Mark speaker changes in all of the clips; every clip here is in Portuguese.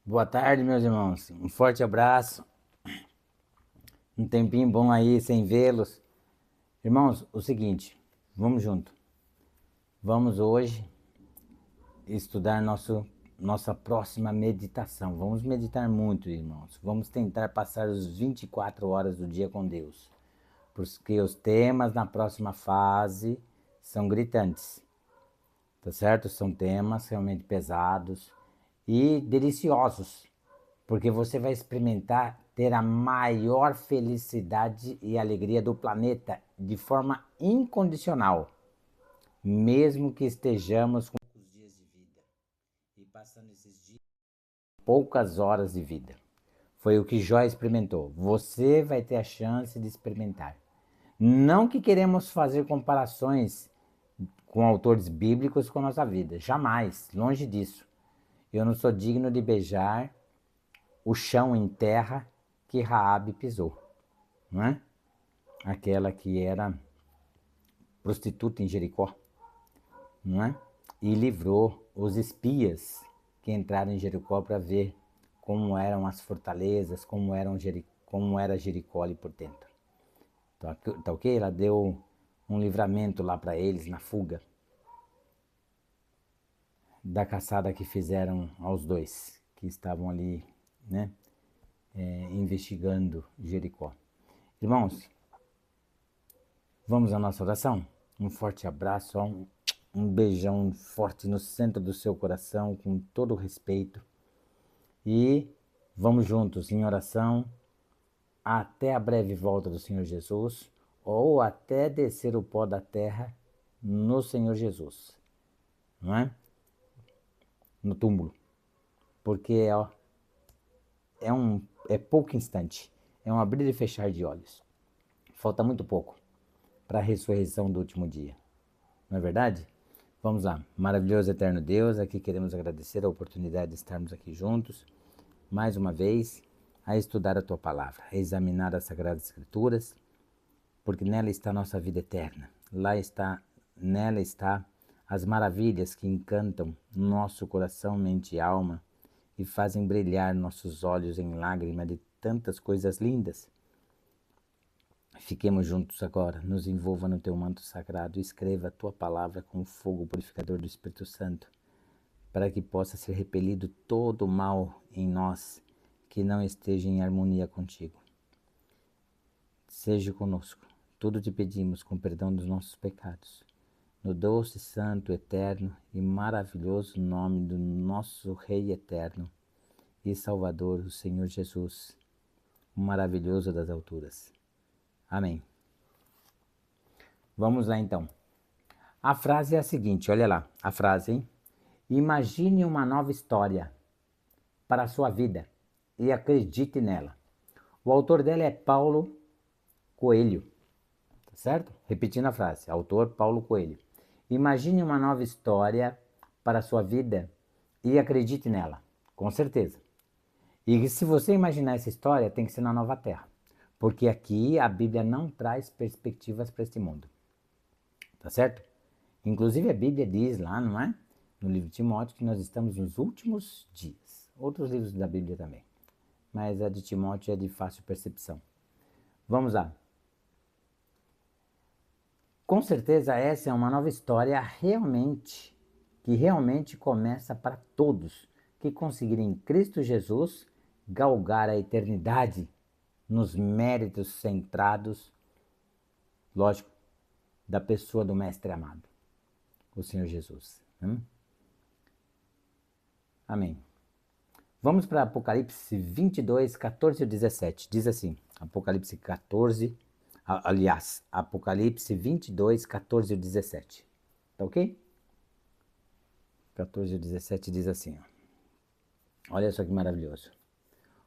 Speaker 1: Boa tarde, meus irmãos. Um forte abraço. Um tempinho bom aí sem vê-los. Irmãos, o seguinte, vamos junto. Vamos hoje estudar nossa próxima meditação. Vamos meditar muito, irmãos. Vamos tentar passar os 24 horas do dia com Deus. Porque os temas na próxima fase são gritantes. Tá certo? São temas realmente pesados e deliciosos. Porque você vai experimentar ter a maior felicidade e alegria do planeta de forma incondicional, mesmo que estejamos com poucos dias de vida e passando esses dias poucas horas de vida. Foi o que Jó experimentou. Você vai ter a chance de experimentar. Não que queremos fazer comparações com autores bíblicos com a nossa vida, jamais, longe disso. Eu não sou digno de beijar o chão em terra que Raabe pisou, não é? Aquela que era prostituta em Jericó, não é? E livrou os espias que entraram em Jericó para ver como eram as fortalezas, como era Jericó ali por dentro. Tá ok? Ela deu um livramento lá para eles na fuga da caçada que fizeram aos dois que estavam ali, né? Investigando Jericó. Irmãos, vamos à nossa oração? Um forte abraço, um beijão forte no centro do seu coração, com todo o respeito. E vamos juntos em oração até a breve volta do Senhor Jesus, ou até descer o pó da terra no Senhor Jesus, não é? No túmulo. Porque ó, é pouco instante, é um abrir e fechar de olhos. Falta muito pouco para a ressurreição do último dia. Não é verdade? Vamos lá. Maravilhoso eterno Deus, aqui queremos agradecer a oportunidade de estarmos aqui juntos, mais uma vez, a estudar a Tua Palavra, a examinar as Sagradas Escrituras, porque nela está a nossa vida eterna. Nela está as maravilhas que encantam nosso coração, mente e alma e fazem brilhar nossos olhos em lágrimas de tantas coisas lindas. Fiquemos juntos agora, nos envolva no teu manto sagrado e escreva a tua palavra com o fogo purificador do Espírito Santo, para que possa ser repelido todo o mal em nós que não esteja em harmonia contigo. Seja conosco, tudo te pedimos com perdão dos nossos pecados, no doce, santo, eterno e maravilhoso nome do nosso Rei eterno e Salvador, o Senhor Jesus, o maravilhoso das alturas. Amém. Vamos lá então. A frase é a seguinte, olha lá, a frase, hein? Imagine uma nova história para a sua vida e acredite nela. O autor dela é Paulo Coelho, tá certo? Repetindo a frase, autor Paulo Coelho. Imagine uma nova história para a sua vida e acredite nela, com certeza. E se você imaginar essa história, tem que ser na nova terra, porque aqui a Bíblia não traz perspectivas para este mundo, tá certo? Inclusive a Bíblia diz lá, não é? No livro de Timóteo, que nós estamos nos últimos dias. Outros livros da Bíblia também. Mas a de Timóteo é de fácil percepção. Vamos lá. Com certeza essa é uma nova história que realmente começa para todos que conseguirem em Cristo Jesus galgar a eternidade nos méritos centrados, lógico, da pessoa do Mestre amado, o Senhor Jesus. Amém. Vamos para Apocalipse 22, 14 e 17. Diz assim, Apocalipse 14, aliás, Apocalipse 22, 14 e 17. Tá ok? 14 e 17 diz assim, ó. Olha só que maravilhoso.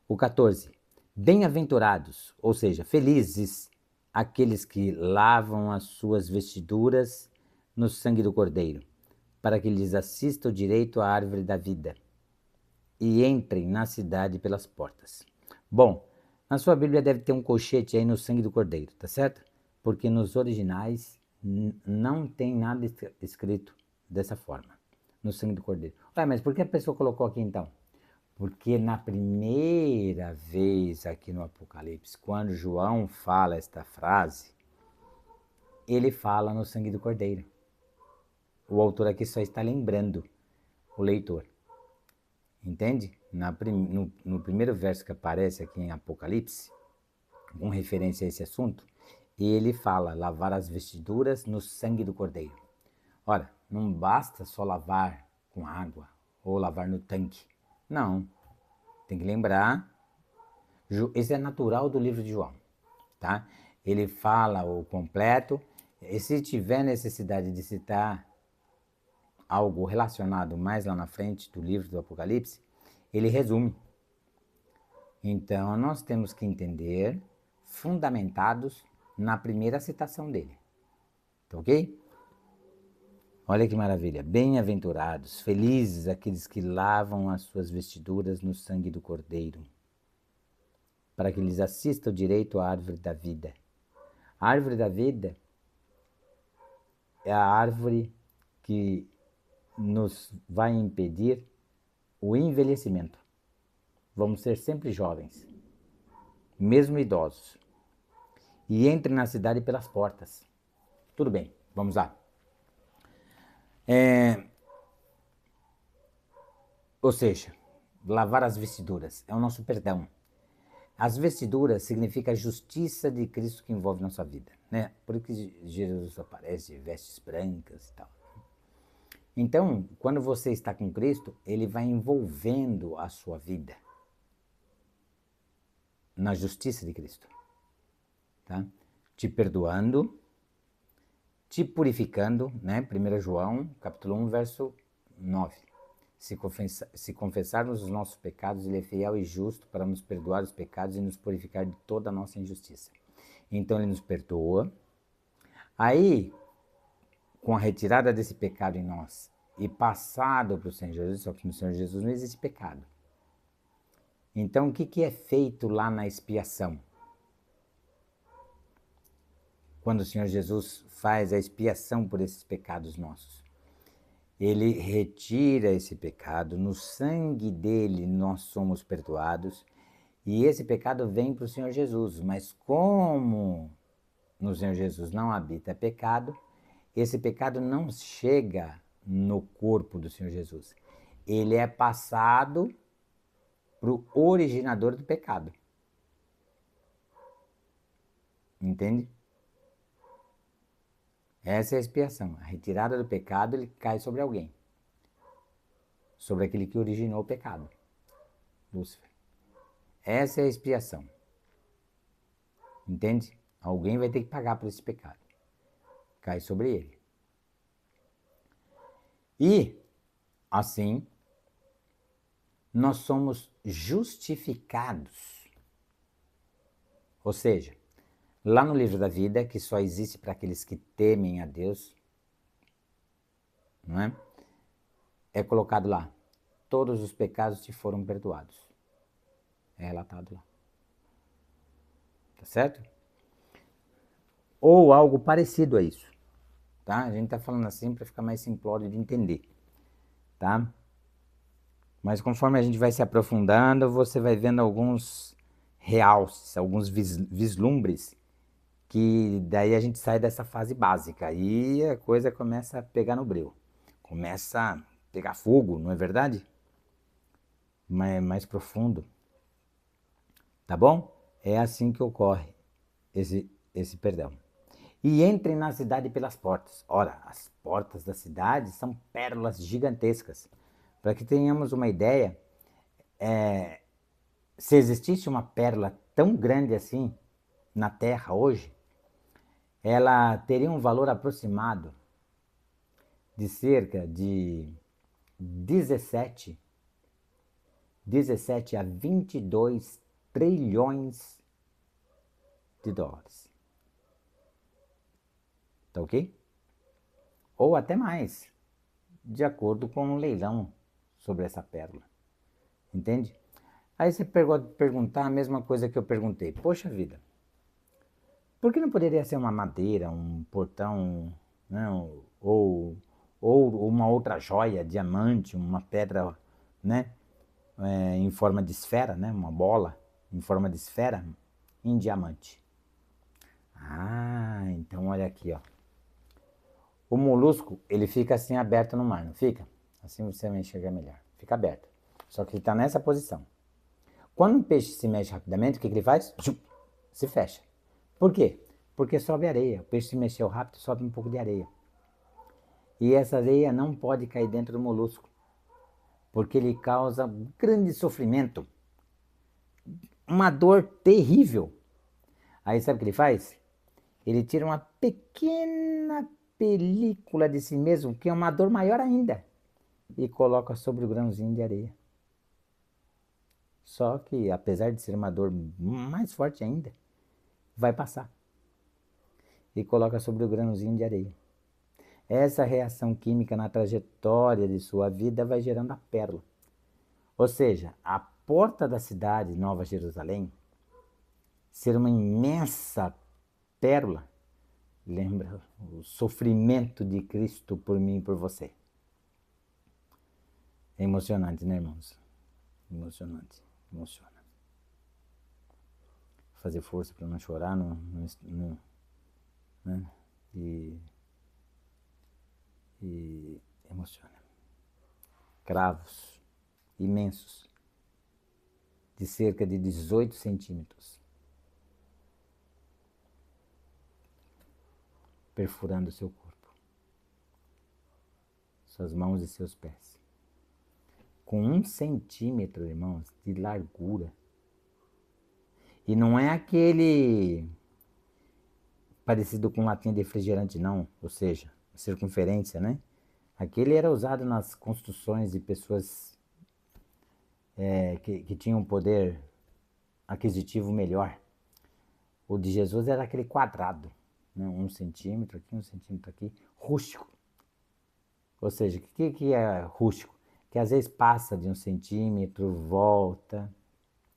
Speaker 1: O 14. Bem-aventurados, ou seja, felizes, aqueles que lavam as suas vestiduras no sangue do Cordeiro, para que lhes assista o direito à árvore da vida e entrem na cidade pelas portas. Bom, na sua Bíblia deve ter um colchete aí no sangue do Cordeiro, tá certo? Porque nos originais não tem nada escrito dessa forma, no sangue do Cordeiro. Ué, mas por que a pessoa colocou aqui então? Porque na primeira vez aqui no Apocalipse, quando João fala esta frase, ele fala no sangue do Cordeiro. O autor aqui só está lembrando o leitor. Entende? No primeiro verso que aparece aqui em Apocalipse, com referência a esse assunto, ele fala lavar as vestiduras no sangue do Cordeiro. Ora, não basta só lavar com água ou lavar no tanque. Não. Tem que lembrar, esse é natural do livro de João, tá? Ele fala o completo, e se tiver necessidade de citar algo relacionado mais lá na frente do livro do Apocalipse, ele resume. Então, nós temos que entender, fundamentados na primeira citação dele. Tá ok? Olha que maravilha. Bem-aventurados, felizes aqueles que lavam as suas vestiduras no sangue do Cordeiro, para que lhes assista o direito à árvore da vida. A árvore da vida é a árvore que nos vai impedir o envelhecimento. Vamos ser sempre jovens, mesmo idosos. E entre na cidade pelas portas. Tudo bem, vamos lá. Ou seja, lavar as vestiduras é o nosso perdão. As vestiduras significa a justiça de Cristo que envolve nossa vida, né? Por isso que Jesus aparece de vestes brancas e tal. Então, quando você está com Cristo, ele vai envolvendo a sua vida na justiça de Cristo, tá? Te perdoando, te purificando, né? 1 João, capítulo 1, verso 9. Se confessarmos os nossos pecados, ele é fiel e justo para nos perdoar os pecados e nos purificar de toda a nossa injustiça. Então ele nos perdoa. Aí, com a retirada desse pecado em nós e passado para o Senhor Jesus, só que no Senhor Jesus não existe pecado. Então o que é feito lá na expiação? Quando o Senhor Jesus faz a expiação por esses pecados nossos. Ele retira esse pecado, no sangue dele nós somos perdoados, e esse pecado vem para o Senhor Jesus. Mas como no Senhor Jesus não habita pecado, esse pecado não chega no corpo do Senhor Jesus. Ele é passado para o originador do pecado. Entende? Essa é a expiação. A retirada do pecado, ele cai sobre alguém. Sobre aquele que originou o pecado. Lúcifer. Essa é a expiação. Entende? Alguém vai ter que pagar por esse pecado. Cai sobre ele. E, assim, nós somos justificados. Ou seja, lá no livro da vida, que só existe para aqueles que temem a Deus, não é? É colocado lá, todos os pecados te foram perdoados. É relatado lá. Tá certo? Ou algo parecido a isso. Tá? A gente está falando assim para ficar mais simplório de entender. Tá? Mas conforme a gente vai se aprofundando, você vai vendo alguns realces, alguns vislumbres, que daí a gente sai dessa fase básica e a coisa começa a pegar no breu. Começa a pegar fogo, não é verdade? Mas é mais profundo. Tá bom? É assim que ocorre esse perdão. E entrem na cidade pelas portas. Ora, as portas da cidade são pérolas gigantescas. Para que tenhamos uma ideia, se existisse uma pérola tão grande assim na Terra hoje, ela teria um valor aproximado de cerca de 17 a 22 trilhões de dólares. Tá ok? Ou até mais, de acordo com um leilão sobre essa pérola. Entende? Aí você pode perguntar a mesma coisa que eu perguntei. Poxa vida, por que não poderia ser uma madeira, um portão, né, ou uma outra joia, diamante, uma pedra, né? em forma de esfera, né? Uma bola em forma de esfera em diamante. Ah, então olha aqui, ó. O molusco, ele fica assim aberto no mar, não fica? Assim você vai enxergar melhor. Fica aberto. Só que ele está nessa posição. Quando um peixe se mexe rapidamente, o que ele faz? Se fecha. Por quê? Porque sobe areia. O peixe se mexeu rápido, sobe um pouco de areia. E essa areia não pode cair dentro do molusco, porque ele causa grande sofrimento, uma dor terrível. Aí sabe o que ele faz? Ele tira uma pequena película de si mesmo, que é uma dor maior ainda, e coloca sobre o grãozinho de areia. Só que, apesar de ser uma dor mais forte ainda, vai passar. E coloca sobre o grãozinho de areia. Essa reação química na trajetória de sua vida vai gerando a pérola. Ou seja, a porta da cidade, Nova Jerusalém, ser uma imensa pérola, lembra o sofrimento de Cristo por mim e por você. É emocionante, né, irmãos? Emocionante, emociona. Fazer força para não chorar, né? E emociona. Cravos imensos, de cerca de 18 centímetros, perfurando seu corpo, suas mãos e seus pés. Com 1 centímetro, irmãos, de largura. E não é aquele parecido com latinha de refrigerante, não. Ou seja, circunferência, né? Aquele era usado nas construções de pessoas que tinham um poder aquisitivo melhor. O de Jesus era aquele quadrado, né? 1 centímetro aqui, 1 centímetro aqui, rústico. Ou seja, o que é rústico? Que às vezes passa de 1 centímetro, volta,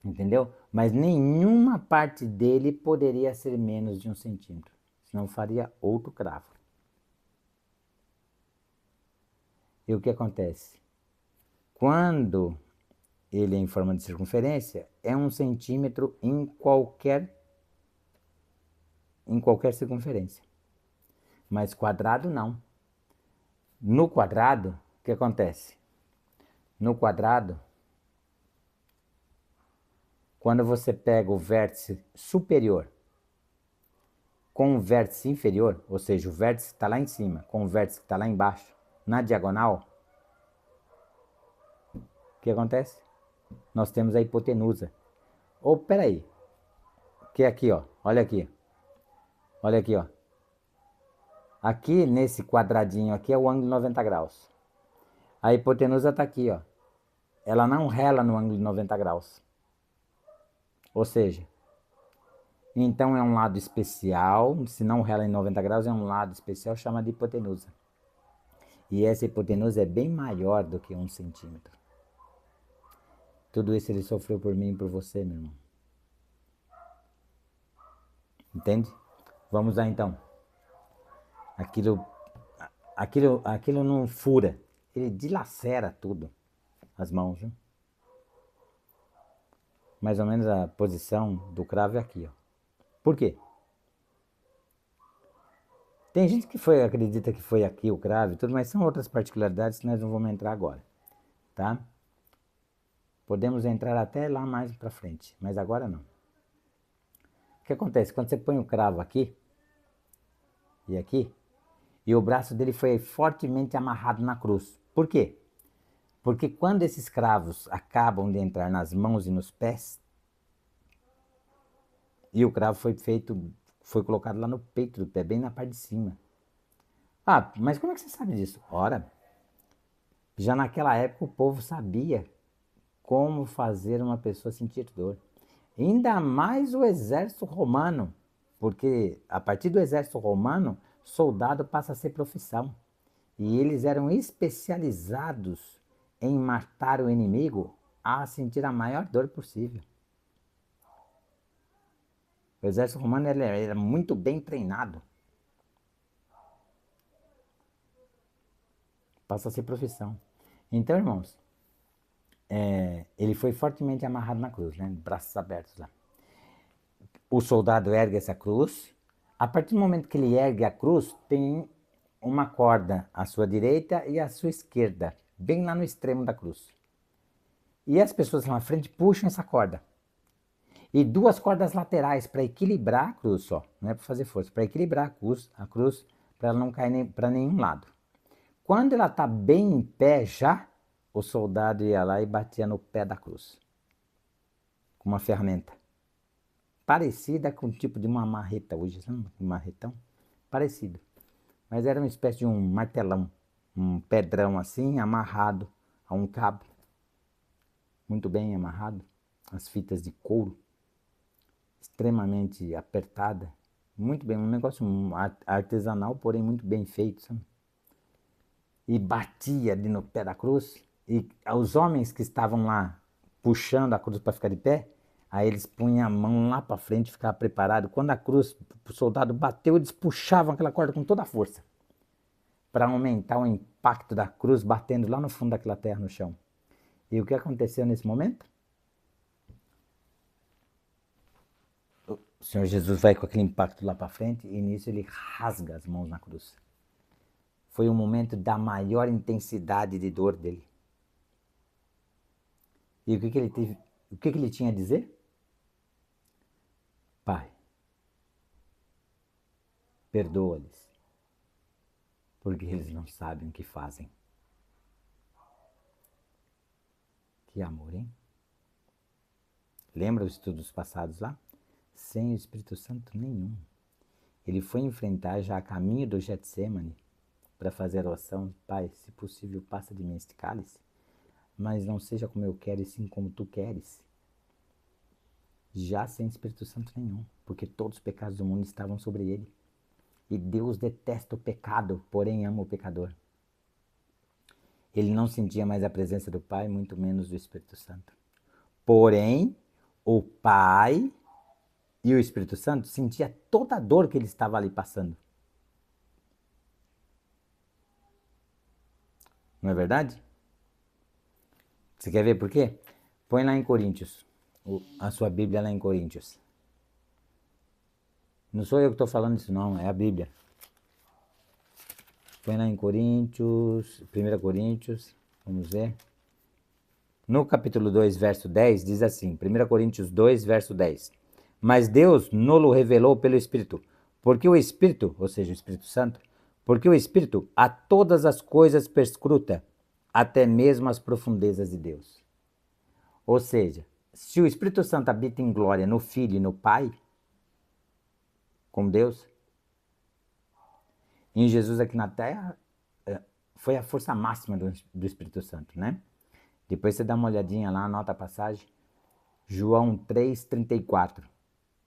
Speaker 1: entendeu? Mas nenhuma parte dele poderia ser menos de 1 centímetro, senão faria outro cravo. E o que acontece? Quando ele é em forma de circunferência, é 1 centímetro em qualquer circunferência. Mas quadrado não. No quadrado, o que acontece? No quadrado, quando você pega o vértice superior com o vértice inferior, ou seja, o vértice que está lá em cima com o vértice que está lá embaixo, na diagonal, o que acontece? Nós temos a hipotenusa. Ou, peraí, que é aqui, ó, olha aqui. Olha aqui, ó. Aqui, nesse quadradinho aqui, é o ângulo de 90 graus. A hipotenusa está aqui, ó. Ela não rela no ângulo de 90 graus. Ou seja, então é um lado especial, se não rela em 90 graus, é um lado especial chamado de hipotenusa. E essa hipotenusa é bem maior do que 1 centímetro. Tudo isso ele sofreu por mim e por você, meu irmão. Entende? Vamos lá então. Aquilo não fura. Ele dilacera tudo. As mãos, viu? Mais ou menos a posição do cravo é aqui, ó. Por quê? Tem gente que acredita que foi aqui o cravo e tudo, mas são outras particularidades que nós não vamos entrar agora, tá? Podemos entrar até lá mais para frente, mas agora não. O que acontece? Quando você põe o cravo aqui e aqui, e o braço dele foi fortemente amarrado na cruz. Por quê? Porque quando esses cravos acabam de entrar nas mãos e nos pés, e o cravo foi colocado lá no peito do pé, bem na parte de cima. Ah, mas como é que você sabe disso? Ora, já naquela época o povo sabia como fazer uma pessoa sentir dor. Ainda mais o exército romano, porque a partir do exército romano, soldado passa a ser profissão. E eles eram especializados em matar o inimigo a sentir a maior dor possível. O exército romano era muito bem treinado. Passa a ser profissão. Então, irmãos, ele foi fortemente amarrado na cruz, né? Braços abertos lá. O soldado ergue essa cruz. A partir do momento que ele ergue a cruz, tem uma corda à sua direita e à sua esquerda, bem lá no extremo da cruz. E as pessoas lá na frente puxam essa corda. E duas cordas laterais para equilibrar a cruz só, não é para fazer força, para equilibrar a cruz para ela não cair para nenhum lado. Quando ela está bem em pé já, o soldado ia lá e batia no pé da cruz com uma ferramenta parecida com o tipo de uma marreta hoje, sabe? Um marretão parecido, mas era uma espécie de um martelão, um pedrão assim amarrado a um cabo, muito bem amarrado, as fitas de couro extremamente apertada, muito bem, um negócio artesanal, porém muito bem feito, sabe? E batia ali no pé da cruz, e os homens que estavam lá puxando a cruz para ficar de pé, aí eles punham a mão lá para frente, ficavam preparados. Quando a cruz, o soldado bateu, eles puxavam aquela corda com toda a força, para aumentar o impacto da cruz batendo lá no fundo daquela terra no chão. E o que aconteceu nesse momento? O Senhor Jesus vai com aquele impacto lá para frente e nisso ele rasga as mãos na cruz. Foi o momento da maior intensidade de dor dele. E o que ele teve, o que ele tinha a dizer? Pai, perdoa-lhes, porque eles não sabem o que fazem. Que amor, hein? Lembra os estudos passados lá? Sem o Espírito Santo nenhum. Ele foi enfrentar já a caminho do Getsemane para fazer a oração: Pai, se possível, passa de mim este cálice, mas não seja como eu quero, e sim como tu queres. Já sem Espírito Santo nenhum, porque todos os pecados do mundo estavam sobre ele. E Deus detesta o pecado, porém ama o pecador. Ele não sentia mais a presença do Pai, muito menos do Espírito Santo. Porém, o Pai e o Espírito Santo sentia toda a dor que ele estava ali passando. Não é verdade? Você quer ver por quê? Põe lá em Coríntios, a sua Bíblia lá em Coríntios. Não sou eu que estou falando isso não, é a Bíblia. Põe lá em Coríntios, 1 Coríntios, vamos ver. No capítulo 2, verso 10, diz assim, 1 Coríntios 2, verso 10. Mas Deus nolo revelou pelo Espírito, porque o Espírito, ou seja, o Espírito Santo, porque o Espírito a todas as coisas perscruta, até mesmo as profundezas de Deus. Ou seja, se o Espírito Santo habita em glória no Filho e no Pai, com Deus, em Jesus aqui na Terra, foi a força máxima do Espírito Santo, né? Depois você dá uma olhadinha lá, anota a passagem. João 3,34.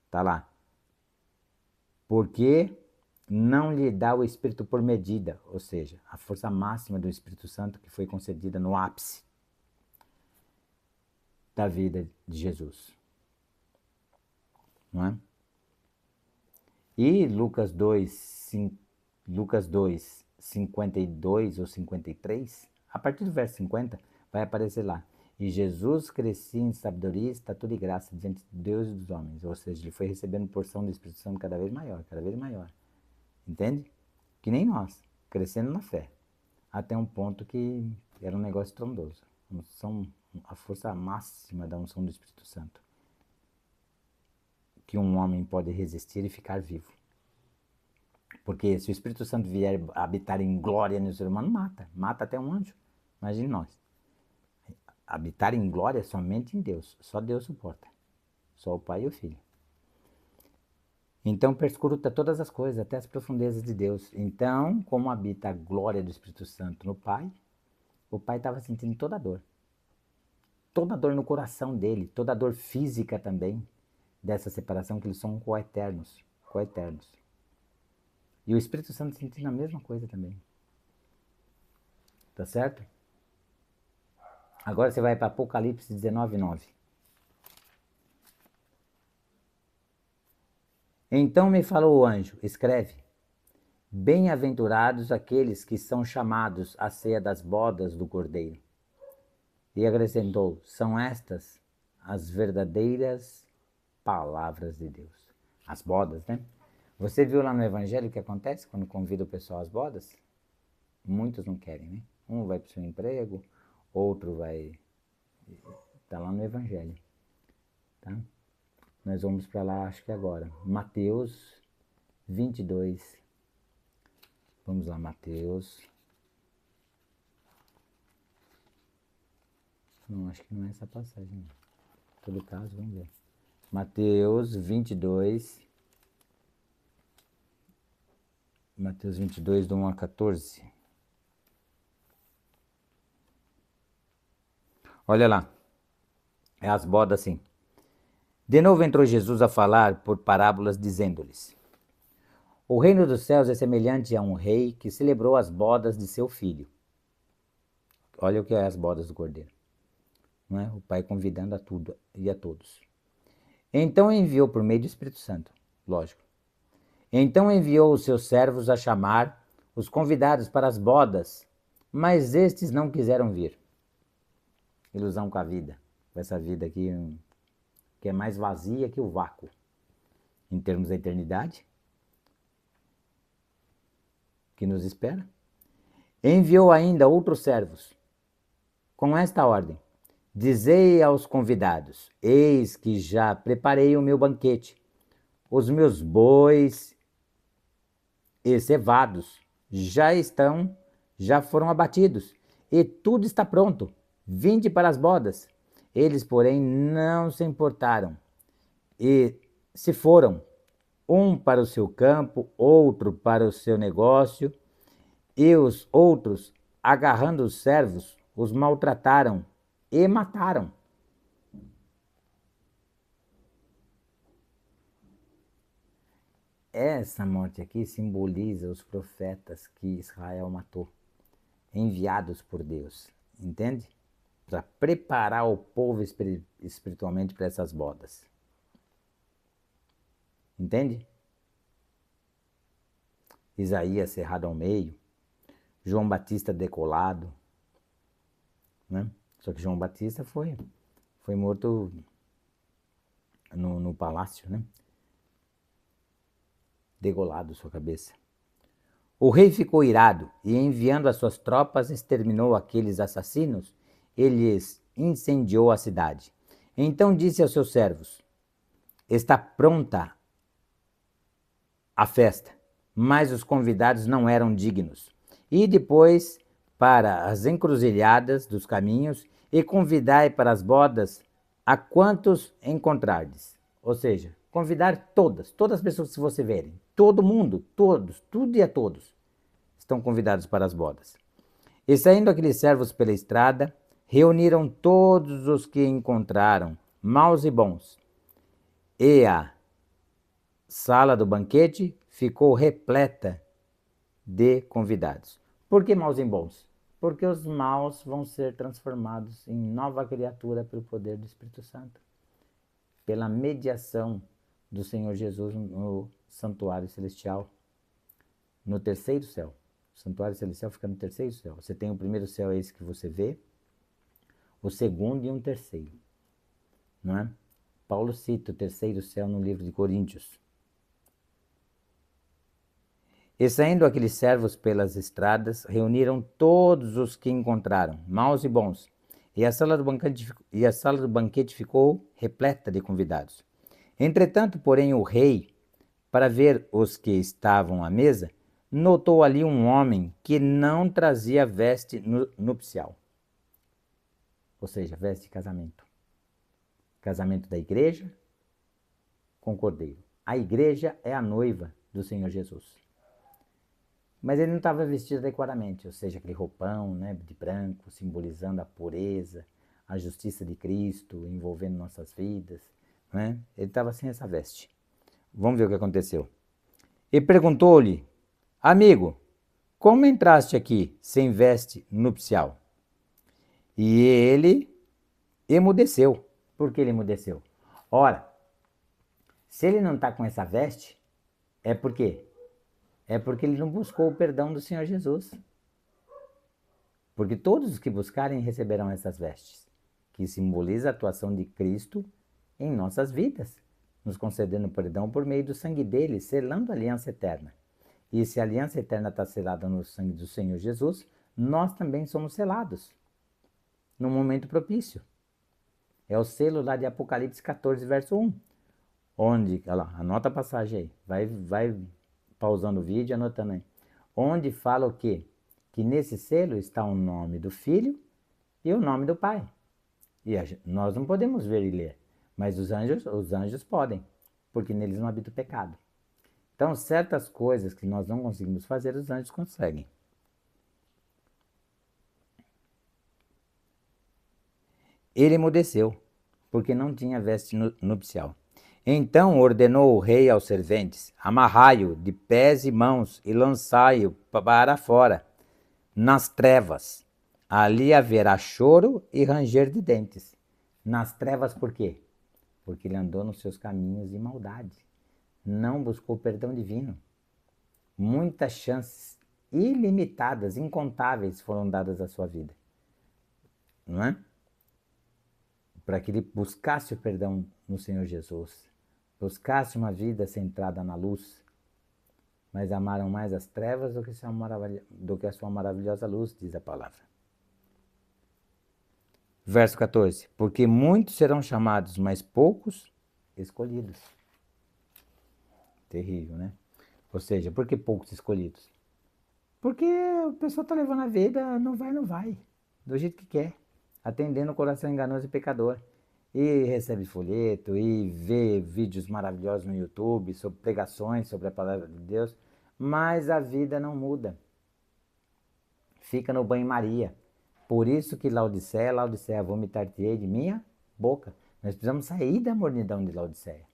Speaker 1: Tá lá. Porque não lhe dá o Espírito por medida, ou seja, a força máxima do Espírito Santo que foi concedida no ápice da vida de Jesus. Não é? E Lucas 2, 52 ou 53, a partir do verso 50, vai aparecer lá. E Jesus crescia em sabedoria, estatura e graça diante de Deus e dos homens. Ou seja, ele foi recebendo porção do Espírito Santo cada vez maior, cada vez maior. Entende? Que nem nós, crescendo na fé. Até um ponto que era um negócio estrondoso. A força máxima da unção do Espírito Santo. Que um homem pode resistir e ficar vivo. Porque se o Espírito Santo vier habitar em glória no ser humano, mata até um anjo. Imagine nós. Habitar em glória somente em Deus, só Deus suporta. Só o Pai e o Filho. Então perscruta todas as coisas, até as profundezas de Deus. Então, como habita a glória do Espírito Santo no Pai, o Pai estava sentindo toda a dor. Toda a dor no coração dele, toda a dor física também, dessa separação, que eles são coeternos. E o Espírito Santo sentindo a mesma coisa também. Tá certo? Agora você vai para Apocalipse 19:9. Então me falou o anjo, escreve: Bem-aventurados aqueles que são chamados à ceia das bodas do Cordeiro. E acrescentou: são estas as verdadeiras palavras de Deus. As bodas, né? Você viu lá no Evangelho o que acontece quando convida o pessoal às bodas? Muitos não querem, né? Um vai para o seu emprego, outro vai... Está lá no Evangelho, tá? Nós vamos para lá, acho que agora. Mateus 22. Vamos lá, Mateus. Não, acho que não é essa passagem. Não. Em todo caso, vamos ver. Mateus 22. Mateus 22, do 1 a 14. Olha lá. É as bodas assim. De novo entrou Jesus a falar por parábolas, dizendo-lhes: o reino dos céus é semelhante a um rei que celebrou as bodas de seu filho. Olha o que é as bodas do cordeiro. Não é? O pai convidando a tudo e a todos. Então enviou por meio do Espírito Santo, lógico. Então enviou os seus servos a chamar os convidados para as bodas, mas estes não quiseram vir. Ilusão com a vida, com essa vida aqui que é mais vazia que o vácuo, em termos da eternidade, que nos espera. Enviou ainda outros servos, com esta ordem: dizei aos convidados: eis que já preparei o meu banquete, os meus bois e cevados já foram abatidos, e tudo está pronto. Vinde para as bodas. Eles, porém, não se importaram, e se foram, um para o seu campo, outro para o seu negócio, e os outros, agarrando os servos, os maltrataram e mataram. Essa morte aqui simboliza os profetas que Israel matou, enviados por Deus, entende? Para preparar o povo espiritualmente para essas bodas. Entende? Isaías cerrado ao meio, João Batista decolado, né? Só que João Batista foi morto no palácio, né? Degolado sua cabeça. O rei ficou irado e, enviando as suas tropas, exterminou aqueles assassinos e lhes incendiou a cidade. Então disse aos seus servos: está pronta a festa, mas os convidados não eram dignos. E depois para as encruzilhadas dos caminhos e convidai para as bodas a quantos encontrardes. Ou seja, convidar todas as pessoas que você verem. Todo mundo, todos, tudo e a todos estão convidados para as bodas. E saindo aqueles servos pela estrada, reuniram todos os que encontraram, maus e bons. E a sala do banquete ficou repleta de convidados. Por que maus e bons? Porque os maus vão ser transformados em nova criatura pelo poder do Espírito Santo, pela mediação do Senhor Jesus no santuário celestial, no terceiro céu. O santuário celestial fica no terceiro céu. Você tem o primeiro céu, esse que você vê, o segundo e um terceiro, não é? Paulo cita o terceiro céu no livro de Coríntios. E saindo aqueles servos pelas estradas, reuniram todos os que encontraram, maus e bons, e a sala do banquete ficou repleta de convidados. Entretanto, porém, o rei, para ver os que estavam à mesa, notou ali um homem que não trazia veste nupcial, ou seja, veste de casamento. Casamento da igreja com o cordeiro. A igreja é a noiva do Senhor Jesus. Mas ele não estava vestido adequadamente, ou seja, aquele roupão, né, de branco, simbolizando a pureza, a justiça de Cristo, envolvendo nossas vidas, né? Ele estava sem essa veste. Vamos ver o que aconteceu. E perguntou-lhe: amigo, como entraste aqui sem veste nupcial? E ele emudeceu. Por que ele emudeceu? Ora, se ele não está com essa veste, é por quê? É porque ele não buscou o perdão do Senhor Jesus. Porque todos os que buscarem receberão essas vestes. que simboliza a atuação de Cristo em nossas vidas, nos concedendo perdão por meio do sangue dele, selando a aliança eterna. E se a aliança eterna está selada no sangue do Senhor Jesus, nós também somos selados no momento propício. É o selo lá de Apocalipse 14, verso 1. Onde, olha lá, anota a passagem aí, vai pausando o vídeo e anotando aí. Onde fala o quê? Que nesse selo está o nome do Filho e o nome do Pai. E nós não podemos ver e ler, mas os anjos podem, porque neles não habita o pecado. Então, certas coisas que nós não conseguimos fazer, os anjos conseguem. Ele emudeceu, porque não tinha veste nupcial. Então ordenou o rei aos serventes: amarrai-o de pés e mãos e lançai-o para fora, nas trevas. Ali haverá choro e ranger de dentes. Nas trevas por quê? Porque ele andou nos seus caminhos de maldade. Não buscou perdão divino. Muitas chances ilimitadas, incontáveis foram dadas à sua vida. Não é? Para que ele buscasse o perdão no Senhor Jesus. Buscasse uma vida centrada na luz. Mas amaram mais as trevas do que a sua maravilhosa luz, diz a palavra. Verso 14. Porque muitos serão chamados, mas poucos escolhidos. Terrível, né? Ou seja, por que poucos escolhidos? Porque o pessoal está levando a vida, não vai, do jeito que quer, atendendo o coração enganoso e pecador. E recebe folheto, e vê vídeos maravilhosos no YouTube, sobre pregações, sobre a palavra de Deus, mas a vida não muda. Fica no banho-maria. Por isso que Laodiceia, vomitar-te-ei de minha boca. Nós precisamos sair da mornidão de Laodiceia.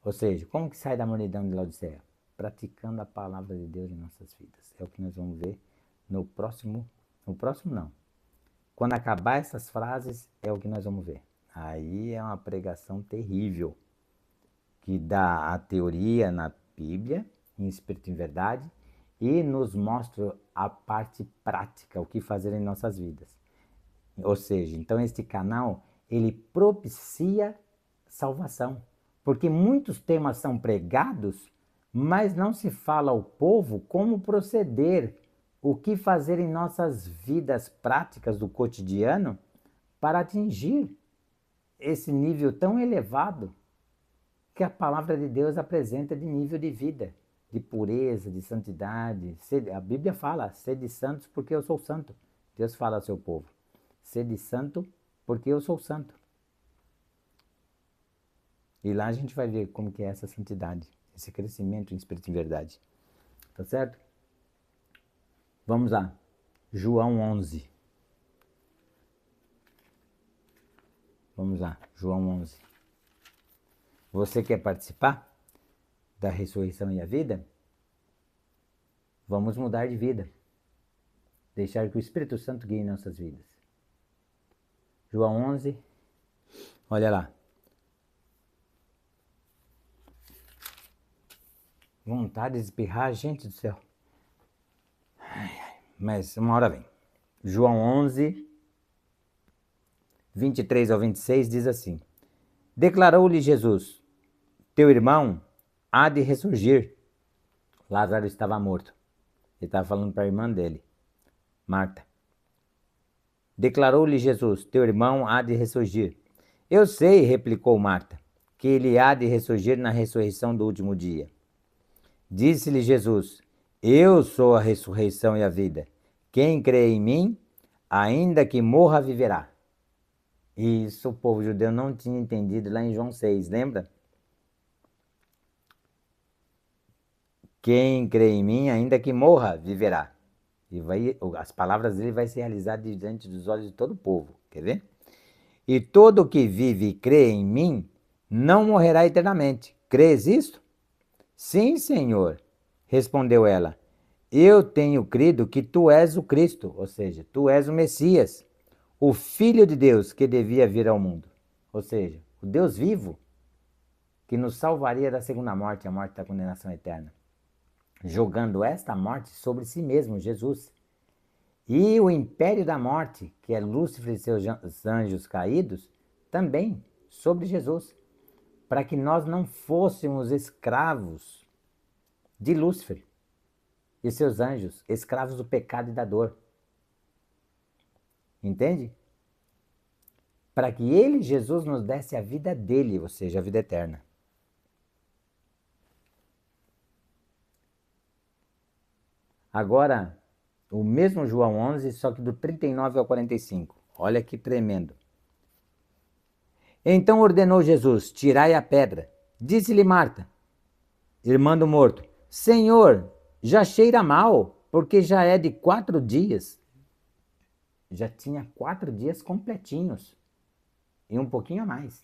Speaker 1: Ou seja, como que sai da mornidão de Laodiceia? Praticando a palavra de Deus em nossas vidas. É o que nós vamos ver no próximo não. Quando acabar essas frases, é o que nós vamos ver. Aí é uma pregação terrível, que dá a teoria na Bíblia, em Espírito e em Verdade, e nos mostra a parte prática, o que fazer em nossas vidas. Ou seja, então este canal, ele propicia salvação. Porque muitos temas são pregados, mas não se fala ao povo como proceder, o que fazer em nossas vidas práticas do cotidiano para atingir esse nível tão elevado que a palavra de Deus apresenta de nível de vida, de pureza, de santidade. A Bíblia fala, sede santos porque eu sou santo. Deus fala ao seu povo, sede santo porque eu sou santo. E lá a gente vai ver como que é essa santidade, esse crescimento em Espírito e Verdade. Tá certo? Vamos lá. João 11. Vamos lá, João 11. Você quer participar da ressurreição e a vida? Vamos mudar de vida. Deixar que o Espírito Santo guie nossas vidas. João 11. Olha lá. Vontade de espirrar, gente do céu. Mas uma hora vem. João 11, 23 ao 26 diz assim: declarou-lhe Jesus: teu irmão há de ressurgir. Lázaro estava morto. Ele estava falando para a irmã dele, Marta. Declarou-lhe Jesus: teu irmão há de ressurgir. Eu sei, replicou Marta, que ele há de ressurgir na ressurreição do último dia. Disse-lhe Jesus: eu sou a ressurreição e a vida. Quem crê em mim, ainda que morra, viverá. Isso o povo judeu não tinha entendido lá em João 6, lembra? Quem crê em mim, ainda que morra, viverá. E as palavras dele vai se realizar diante dos olhos de todo o povo. Quer ver? E todo que vive e crê em mim, não morrerá eternamente. Crês isto? Sim, Senhor, respondeu ela. Eu tenho crido que tu és o Cristo, ou seja, tu és o Messias, o Filho de Deus que devia vir ao mundo. Ou seja, o Deus vivo que nos salvaria da segunda morte, a morte da condenação eterna, jogando esta morte sobre si mesmo, Jesus. E o império da morte, que é Lúcifer e seus anjos caídos, também sobre Jesus, para que nós não fôssemos escravos de Lúcifer e seus anjos, escravos do pecado e da dor. Entende? Para que ele, Jesus, nos desse a vida dele, ou seja, a vida eterna. Agora, o mesmo João 11, só que do 39 ao 45. Olha que tremendo. Então ordenou Jesus: tirai a pedra. Disse-lhe Marta, irmã do morto: Senhor, já cheira mal, porque já é de 4 dias. Já tinha 4 dias completinhos. E um pouquinho a mais.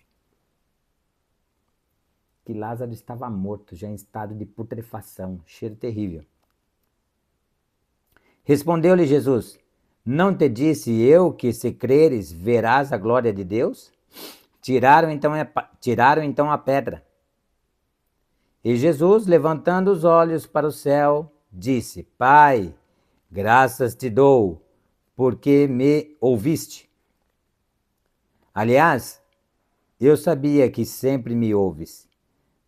Speaker 1: Que Lázaro estava morto, já em estado de putrefação, cheiro terrível. Respondeu-lhe Jesus: não te disse eu que, se creres, verás a glória de Deus? Tiraram então a pedra. E Jesus, levantando os olhos para o céu, disse: Pai, graças te dou, porque me ouviste. Aliás, eu sabia que sempre me ouves,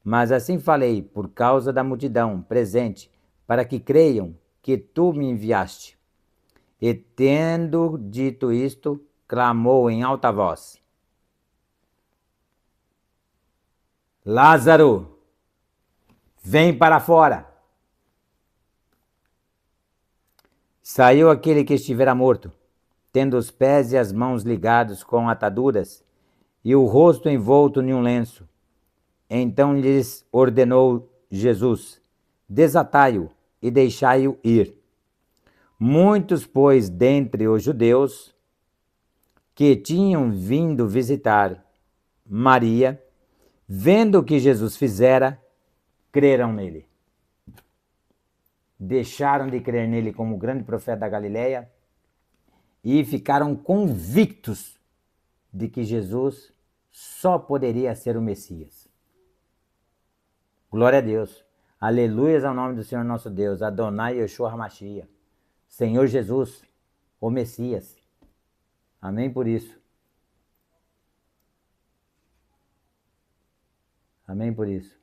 Speaker 1: mas assim falei por causa da multidão presente, para que creiam que tu me enviaste. E tendo dito isto, clamou em alta voz: Lázaro, vem para fora. Saiu aquele que estivera morto, tendo os pés e as mãos ligados com ataduras, e o rosto envolto em um lenço. Então lhes ordenou Jesus: desatai-o e deixai-o ir. Muitos, pois, dentre os judeus que tinham vindo visitar Maria, vendo o que Jesus fizera, creram nele. Deixaram de crer nele como grande profeta da Galileia e ficaram convictos de que Jesus só poderia ser o Messias. Glória a Deus. Aleluias ao nome do Senhor nosso Deus. Adonai Yeshua HaMashiach. Senhor Jesus, o Messias. Amém por isso. Amém por isso.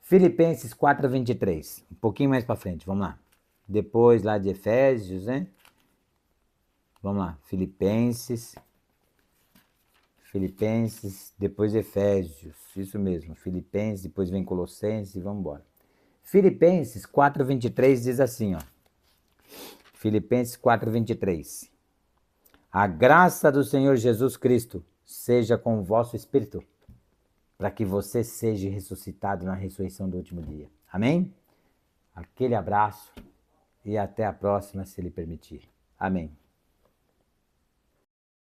Speaker 1: Filipenses 4:23. Um pouquinho mais para frente, vamos lá. Depois lá de Efésios, né? Vamos lá. Filipenses, depois Efésios. Isso mesmo. Filipenses, depois vem Colossenses e vamos embora. Filipenses 4:23 diz assim, ó. Filipenses 4:23. A graça do Senhor Jesus Cristo seja com o vosso espírito, para que você seja ressuscitado na ressurreição do último dia. Amém? Aquele abraço e até a próxima, se Ele permitir. Amém.